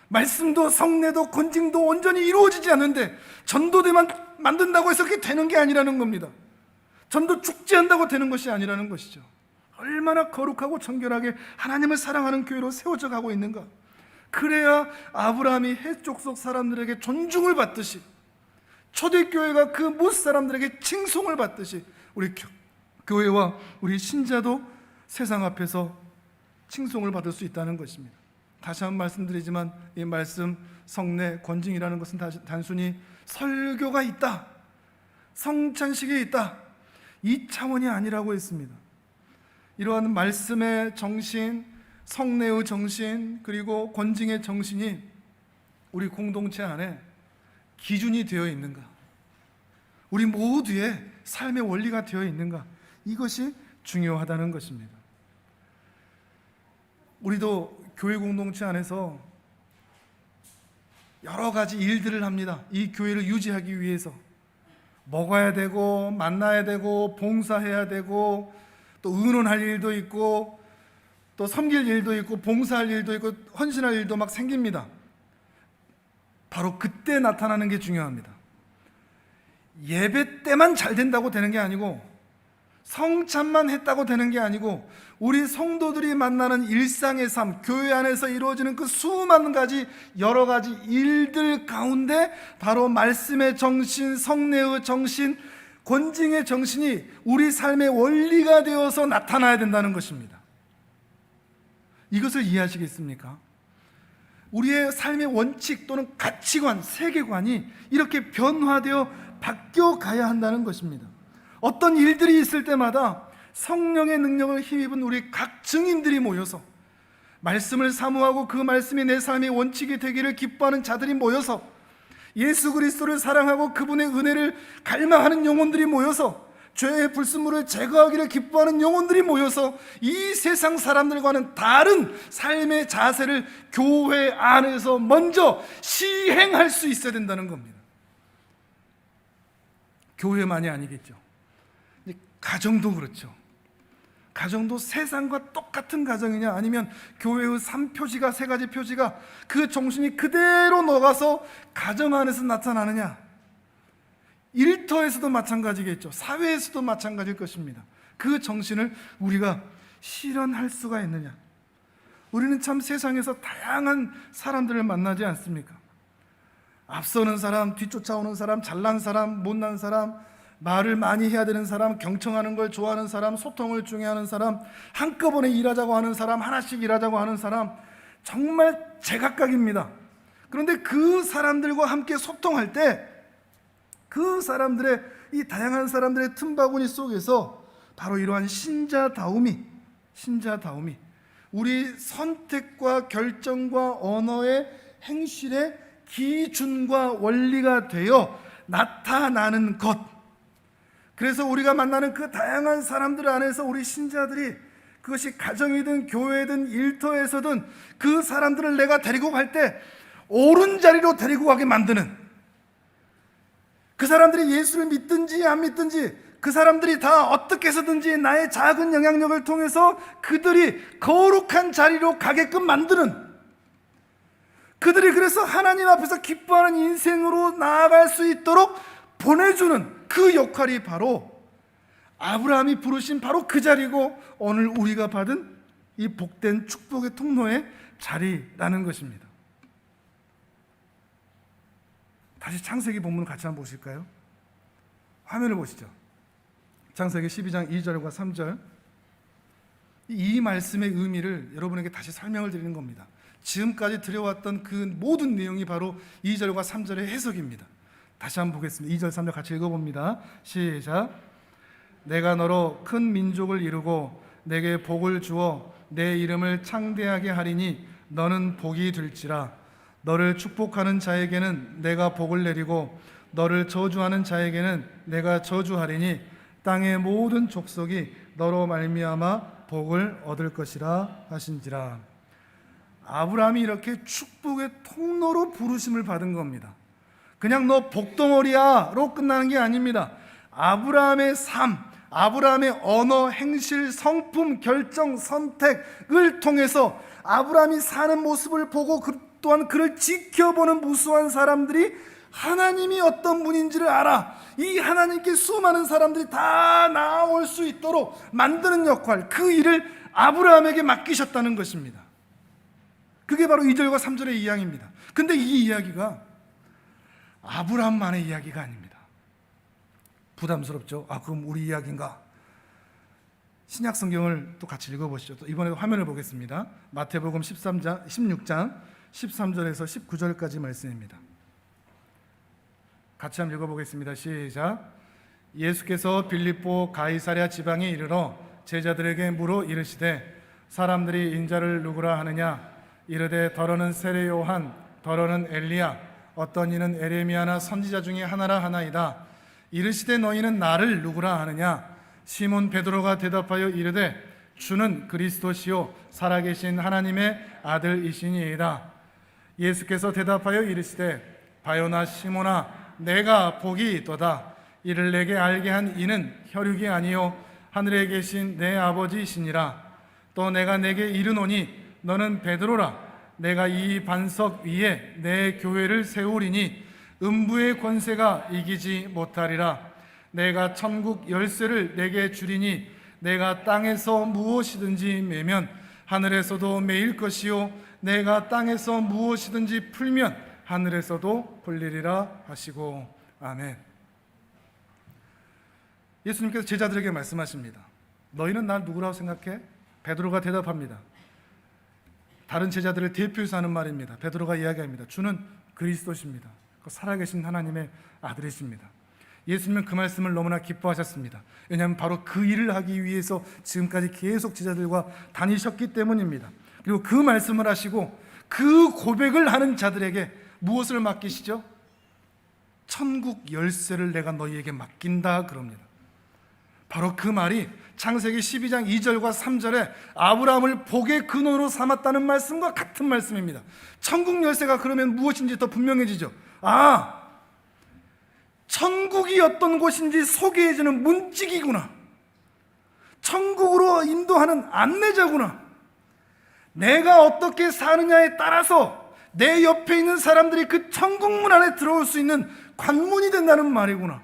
말씀도 성례도 권징도 온전히 이루어지지 않는데 전도대만 만든다고 해서 그게 되는 게 아니라는 겁니다. 전도 축제한다고 되는 것이 아니라는 것이죠. 얼마나 거룩하고 정결하게 하나님을 사랑하는 교회로 세워져 가고 있는가. 그래야 아브라함이 해족 속 사람들에게 존중을 받듯이, 초대교회가 그 못 사람들에게 칭송을 받듯이, 우리 교회와 우리 신자도 세상 앞에서 칭송을 받을 수 있다는 것입니다. 다시 한번 말씀드리지만 이 말씀 성례, 권징이라는 것은 단순히 설교가 있다, 성찬식이 있다, 이 차원이 아니라고 했습니다. 이러한 말씀의 정신, 성례의 정신, 그리고 권징의 정신이 우리 공동체 안에 기준이 되어 있는가, 우리 모두의 삶의 원리가 되어 있는가, 이것이 중요하다는 것입니다. 우리도 교회 공동체 안에서 여러 가지 일들을 합니다. 이 교회를 유지하기 위해서 먹어야 되고, 만나야 되고, 봉사해야 되고, 또 의논할 일도 있고, 또 섬길 일도 있고, 봉사할 일도 있고, 헌신할 일도 막 생깁니다. 바로 그때 나타나는 게 중요합니다. 예배 때만 잘 된다고 되는 게 아니고, 성찬만 했다고 되는 게 아니고, 우리 성도들이 만나는 일상의 삶, 교회 안에서 이루어지는 그 수많은 가지 여러 가지 일들 가운데 바로 말씀의 정신, 성례의 정신, 권징의 정신이 우리 삶의 원리가 되어서 나타나야 된다는 것입니다. 이것을 이해하시겠습니까? 우리의 삶의 원칙 또는 가치관, 세계관이 이렇게 변화되어 바뀌어 가야 한다는 것입니다. 어떤 일들이 있을 때마다 성령의 능력을 힘입은 우리 각 증인들이 모여서 말씀을 사모하고 그 말씀이 내 삶의 원칙이 되기를 기뻐하는 자들이 모여서 예수 그리스도를 사랑하고 그분의 은혜를 갈망하는 영혼들이 모여서 죄의 불순물을 제거하기를 기뻐하는 영혼들이 모여서 이 세상 사람들과는 다른 삶의 자세를 교회 안에서 먼저 시행할 수 있어야 된다는 겁니다. 교회만이 아니겠죠. 가정도 그렇죠. 가정도 세상과 똑같은 가정이냐, 아니면 교회의 3표지가, 3가지 표지가 그 정신이 그대로 녹아서 가정 안에서 나타나느냐, 일터에서도 마찬가지겠죠. 사회에서도 마찬가지일 것입니다. 그 정신을 우리가 실현할 수가 있느냐. 우리는 참 세상에서 다양한 사람들을 만나지 않습니까? 앞서는 사람, 뒤쫓아오는 사람, 잘난 사람, 못난 사람, 말을 많이 해야 되는 사람, 경청하는 걸 좋아하는 사람, 소통을 중요하는 사람, 한꺼번에 일하자고 하는 사람, 하나씩 일하자고 하는 사람, 정말 제각각입니다. 그런데 그 사람들과 함께 소통할 때 그 사람들의, 이 다양한 사람들의 틈바구니 속에서 바로 이러한 신자다움이 우리 선택과 결정과 언어의 행실의 기준과 원리가 되어 나타나는 것. 그래서 우리가 만나는 그 다양한 사람들 안에서 우리 신자들이, 그것이 가정이든 교회든 일터에서든 그 사람들을 내가 데리고 갈 때 옳은 자리로 데리고 가게 만드는, 그 사람들이 예수를 믿든지 안 믿든지, 그 사람들이 다 어떻게 해서든지 나의 작은 영향력을 통해서 그들이 거룩한 자리로 가게끔 만드는, 그들이 그래서 하나님 앞에서 기뻐하는 인생으로 나아갈 수 있도록 보내주는 그 역할이 바로 아브라함이 부르신 바로 그 자리고, 오늘 우리가 받은 이 복된 축복의 통로의 자리라는 것입니다. 다시 창세기 본문을 같이 한번 보실까요? 화면을 보시죠. 창세기 12장 2절과 3절. 이 말씀의 의미를 여러분에게 다시 설명을 드리는 겁니다. 지금까지 드려왔던 그 모든 내용이 바로 2절과 3절의 해석입니다. 다시 한번 보겠습니다. 2절 3절 같이 읽어봅니다. 시작. 내가 너로 큰 민족을 이루고 내게 복을 주어 내 이름을 창대하게 하리니 너는 복이 될지라. 너를 축복하는 자에게는 내가 복을 내리고 너를 저주하는 자에게는 내가 저주하리니 땅의 모든 족속이 너로 말미암아 복을 얻을 것이라 하신지라. 아브라함이 이렇게 축복의 통로로 부르심을 받은 겁니다. 그냥 너 복덩어리야로 끝나는 게 아닙니다. 아브라함의 삶, 아브라함의 언어, 행실, 성품, 결정, 선택을 통해서 아브라함이 사는 모습을 보고 또한 그를 지켜보는 무수한 사람들이 하나님이 어떤 분인지를 알아 이 하나님께 수많은 사람들이 다 나아올 수 있도록 만드는 역할, 그 일을 아브라함에게 맡기셨다는 것입니다. 그게 바로 2절과 3절의 이야기입니다. 근데 이 이야기가 아브라함만의 이야기가 아닙니다. 부담스럽죠? 그럼 우리 이야기인가? 신약 성경을 또 같이 읽어보시죠. 또 이번에 화면을 보겠습니다. 마태복음 16장 13절에서 19절까지 말씀입니다. 같이 한번 읽어보겠습니다. 시작. 예수께서 빌립보 가이사랴 지방에 이르러 제자들에게 물어 이르시되 사람들이 인자를 누구라 하느냐? 이르되 더러는 세례 요한, 더러는 엘리야, 어떤 이는 에레미야나 선지자 중에 하나라 하나이다. 이르시되 너희는 나를 누구라 하느냐? 시몬 베드로가 대답하여 이르되 주는 그리스도시요 살아계신 하나님의 아들이시니이다. 예수께서 대답하여 이르시되 바요나 시몬아 내가 복이 있도다. 이를 내게 알게 한 이는 혈육이 아니요 하늘에 계신 내 아버지이시니라. 또 내가 내게 이르노니 너는 베드로라. 내가 이 반석 위에 내 교회를 세우리니 음부의 권세가 이기지 못하리라. 내가 천국 열쇠를 내게 주리니 내가 땅에서 무엇이든지 매면 하늘에서도 매일 것이요 내가 땅에서 무엇이든지 풀면 하늘에서도 풀리리라 하시고. 아멘. 예수님께서 제자들에게 말씀하십니다. 너희는 날 누구라고 생각해? 베드로가 대답합니다. 다른 제자들을 대표해서 하는 말입니다. 베드로가 이야기합니다. 주는 그리스도십니다. 살아계신 하나님의 아들이십니다. 예수님은 그 말씀을 너무나 기뻐하셨습니다. 왜냐하면 바로 그 일을 하기 위해서 지금까지 계속 제자들과 다니셨기 때문입니다. 그리고 그 말씀을 하시고 그 고백을 하는 자들에게 무엇을 맡기시죠? 천국 열쇠를 내가 너희에게 맡긴다 그럽니다. 바로 그 말이 창세기 12장 2절과 3절에 아브라함을 복의 근원으로 삼았다는 말씀과 같은 말씀입니다. 천국 열쇠가 그러면 무엇인지 더 분명해지죠. 천국이 어떤 곳인지 소개해주는 문찍이구나. 천국으로 인도하는 안내자구나. 내가 어떻게 사느냐에 따라서 내 옆에 있는 사람들이 그 천국문 안에 들어올 수 있는 관문이 된다는 말이구나.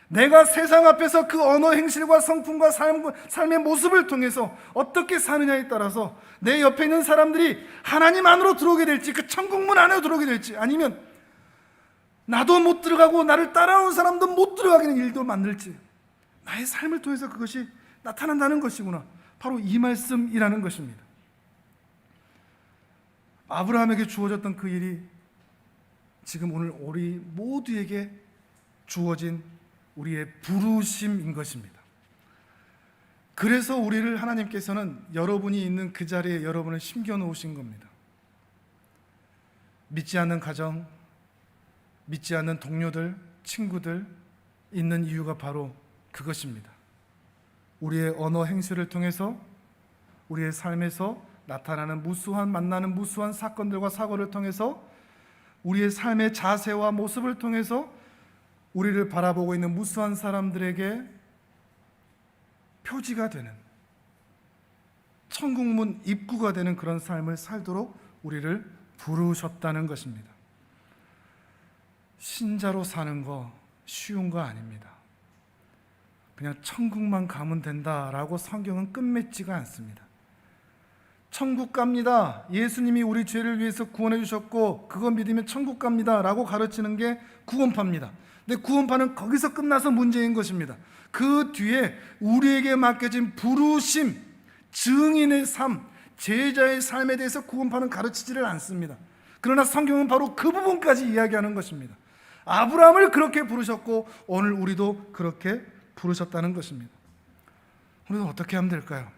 내가 세상 앞에서 그 언어, 행실과 성품과 삶의 모습을 통해서 어떻게 사느냐에 따라서 내 옆에 있는 사람들이 하나님 안으로 들어오게 될지, 그 천국문 안으로 들어오게 될지, 아니면 나도 못 들어가고 나를 따라오는 사람도 못 들어가게 하는 일도 만들지, 나의 삶을 통해서 그것이 나타난다는 것이구나. 바로 이 말씀이라는 것입니다. 아브라함에게 주어졌던 그 일이 지금 오늘 우리 모두에게 주어진 우리의 부르심인 것입니다. 그래서 우리를 하나님께서는 여러분이 있는 그 자리에 여러분을 심겨놓으신 겁니다. 믿지 않는 가정, 믿지 않는 동료들, 친구들 있는 이유가 바로 그것입니다. 우리의 언어 행실을 통해서 우리의 삶에서 나타나는 만나는 무수한 사건들과 사고를 통해서 우리의 삶의 자세와 모습을 통해서 우리를 바라보고 있는 무수한 사람들에게 표지가 되는, 천국문 입구가 되는 그런 삶을 살도록 우리를 부르셨다는 것입니다. 신자로 사는 거 쉬운 거 아닙니다. 그냥 천국만 가면 된다라고 성경은 끝맺지가 않습니다. 천국 갑니다. 예수님이 우리 죄를 위해서 구원해 주셨고 그거 믿으면 천국 갑니다 라고 가르치는 게 구원파입니다. 근데 구원파는 거기서 끝나서 문제인 것입니다. 그 뒤에 우리에게 맡겨진 부르심, 증인의 삶, 제자의 삶에 대해서 구원파는 가르치지를 않습니다. 그러나 성경은 바로 그 부분까지 이야기하는 것입니다. 아브라함을 그렇게 부르셨고 오늘 우리도 그렇게 부르셨다는 것입니다. 우리도 어떻게 하면 될까요?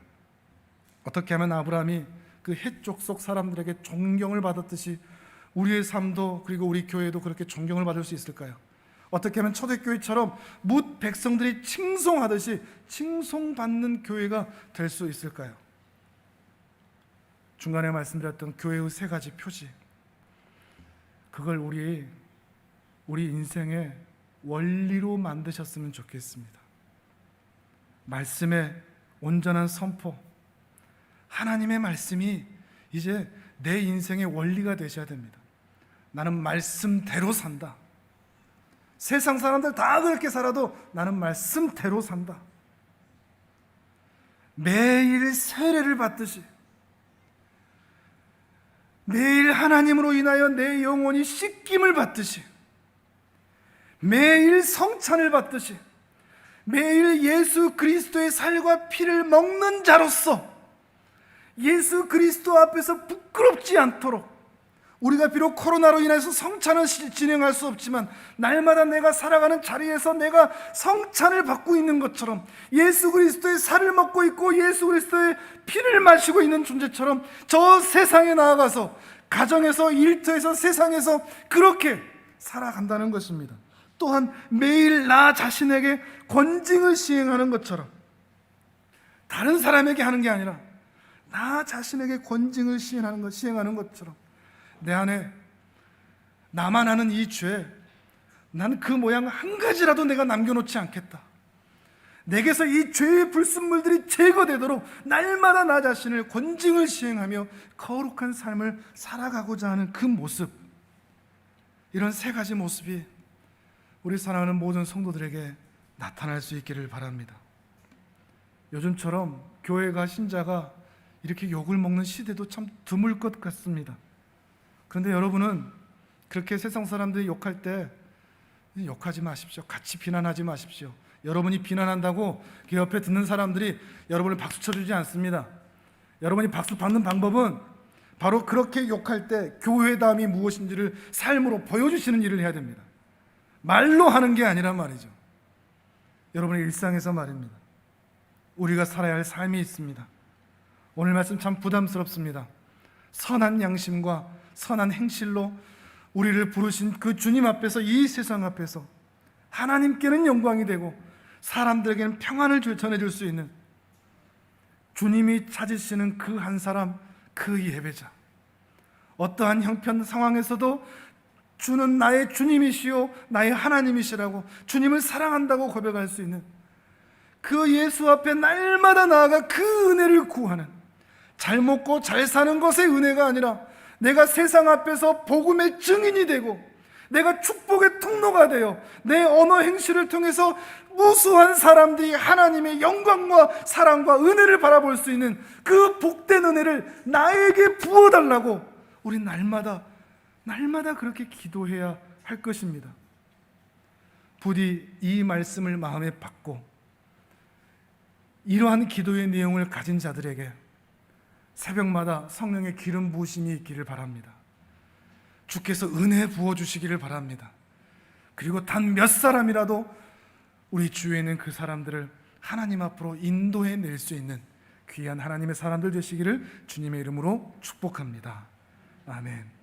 어떻게 하면 아브라함이 그 해족 속 사람들에게 존경을 받았듯이 우리의 삶도 그리고 우리 교회도 그렇게 존경을 받을 수 있을까요? 어떻게 하면 초대교회처럼 뭇 백성들이 칭송하듯이 칭송받는 교회가 될 수 있을까요? 중간에 말씀드렸던 교회의 세 가지 표지, 그걸 우리 우리 인생의 원리로 만드셨으면 좋겠습니다. 말씀의 온전한 선포, 하나님의 말씀이 이제 내 인생의 원리가 되셔야 됩니다. 나는 말씀대로 산다. 세상 사람들 다 그렇게 살아도 나는 말씀대로 산다. 매일 세례를 받듯이, 매일 하나님으로 인하여 내 영혼이 씻김을 받듯이, 매일 성찬을 받듯이, 매일 예수 그리스도의 살과 피를 먹는 자로서 예수 그리스도 앞에서 부끄럽지 않도록, 우리가 비록 코로나로 인해서 성찬을 진행할 수 없지만 날마다 내가 살아가는 자리에서 내가 성찬을 받고 있는 것처럼, 예수 그리스도의 살을 먹고 있고 예수 그리스도의 피를 마시고 있는 존재처럼 저 세상에 나아가서 가정에서, 일터에서, 세상에서 그렇게 살아간다는 것입니다. 또한 매일 나 자신에게 권징을 시행하는 것처럼, 다른 사람에게 하는 게 아니라 나 자신에게 권징을 시행하는 것처럼, 내 안에 나만 아는 이 죄, 나는 그 모양 한 가지라도 내가 남겨놓지 않겠다. 내게서 이 죄의 불순물들이 제거되도록 날마다 나 자신을 권징을 시행하며 거룩한 삶을 살아가고자 하는 그 모습, 이런 세 가지 모습이 우리 사랑하는 모든 성도들에게 나타날 수 있기를 바랍니다. 요즘처럼 교회가, 신자가 이렇게 욕을 먹는 시대도 참 드물 것 같습니다. 그런데 여러분은 그렇게 세상 사람들이 욕할 때 욕하지 마십시오. 같이 비난하지 마십시오. 여러분이 비난한다고 그 옆에 듣는 사람들이 여러분을 박수 쳐주지 않습니다. 여러분이 박수 받는 방법은 바로 그렇게 욕할 때 교회다움이 무엇인지를 삶으로 보여주시는 일을 해야 됩니다. 말로 하는 게 아니란 말이죠. 여러분의 일상에서 말입니다. 우리가 살아야 할 삶이 있습니다. 오늘 말씀 참 부담스럽습니다. 선한 양심과 선한 행실로 우리를 부르신 그 주님 앞에서, 이 세상 앞에서 하나님께는 영광이 되고 사람들에게는 평안을 전해줄 수 있는, 주님이 찾으시는 그 한 사람, 그 예배자, 어떠한 형편 상황에서도 주는 나의 주님이시요 나의 하나님이시라고, 주님을 사랑한다고 고백할 수 있는 그 예수 앞에 날마다 나아가 그 은혜를 구하는, 잘 먹고 잘 사는 것의 은혜가 아니라 내가 세상 앞에서 복음의 증인이 되고 내가 축복의 통로가 되어 내 언어 행실을 통해서 무수한 사람들이 하나님의 영광과 사랑과 은혜를 바라볼 수 있는 그 복된 은혜를 나에게 부어달라고 우리 날마다 그렇게 기도해야 할 것입니다. 부디 이 말씀을 마음에 받고 이러한 기도의 내용을 가진 자들에게 새벽마다 성령의 기름 부으심이 있기를 바랍니다. 주께서 은혜 부어주시기를 바랍니다. 그리고 단 몇 사람이라도 우리 주위에 있는 그 사람들을 하나님 앞으로 인도해낼 수 있는 귀한 하나님의 사람들 되시기를 주님의 이름으로 축복합니다. 아멘.